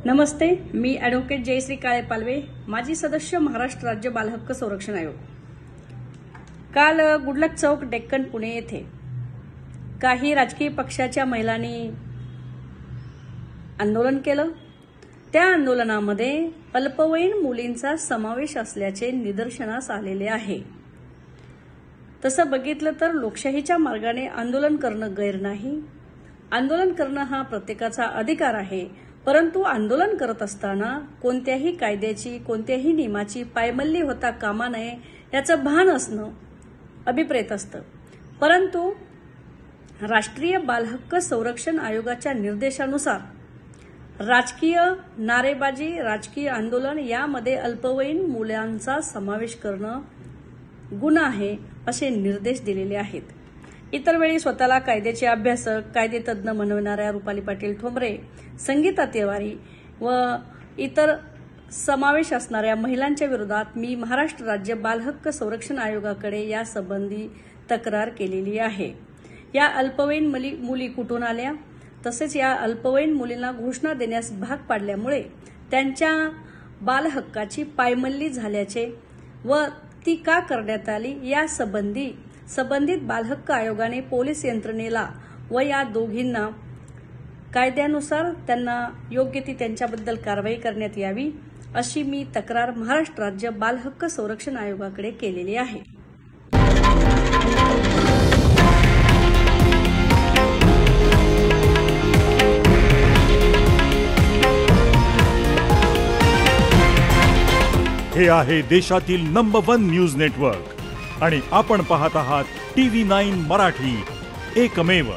नमस्ते, मी advocate Jayashree काळे पालवे, माजी सदस्य, महाराष्ट्र राज्य बालहक्क संरक्षण आयोग। काल गुडलक चौक, डेक्कन, पुणे येथे काही राजकीय पक्षाच्या महिलांनी आंदोलन केलं। त्या आंदोलनामध्ये अल्पवयीन मुलींचा समावेश असल्याचे निदर्शनास आलेले आहे। तसं बघितलं तर लोकशाहीच्या मार्गाने आंदोलन करणं गैर नाही। आंदोलन करणं हा प्रत्येकाचा अधिकार आहे, परंतु आंदोलन करत असताना कोणत्याही कायद्याची, कोणत्याही नियमाची पायमल्ली होता कामा नये याचं भान असणं अभिप्रेत असतं। परंतु राष्ट्रीय बालहक्क संरक्षण आयोगाच्या निर्देशानुसार राजकीय नारेबाजी, राजकीय आंदोलन यामध्ये अल्पवयीन मुलांचा समावेश करणं गुन्हा आहे असे निर्देश दिलेले आहेत। इतर वेळी स्वतःला कायद्याचे अभ्यासक, कायदेतज्ञ म्हणवणाऱ्या रुपाली पाटील ठोंबरे, संगीता तिवारी व इतर समावेश असणाऱ्या महिलांच्या विरोधात मी महाराष्ट्र राज्य बालहक्क संरक्षण आयोगाकडे यासंबंधी तक्रार केलेली आहे। या अल्पवयीन मुली कुठून आल्या, तसेच या अल्पवयीन मुलींना घोषणा देण्यास भाग पाडल्यामुळे त्यांच्या बालहक्काची पायमल्ली झाल्याचे व ती का करण्यात आली यासंबंधी संबंधित बालहक्क आयोगाने पोलीस यंत्रणेला व या दोघींना कायद्यानुसार त्यांना योग्य ती त्यांच्याबद्दल कारवाई करण्यात यावी अशी मी तक्रार महाराष्ट्र राज्य बालहक्क संरक्षण आयोगाकडे केलेली आहे। हे आहे देशातील नंबर 1 न्यूज नेटवर्क आणि आपण पाहत आहात TV9 मराठी, एकमेव।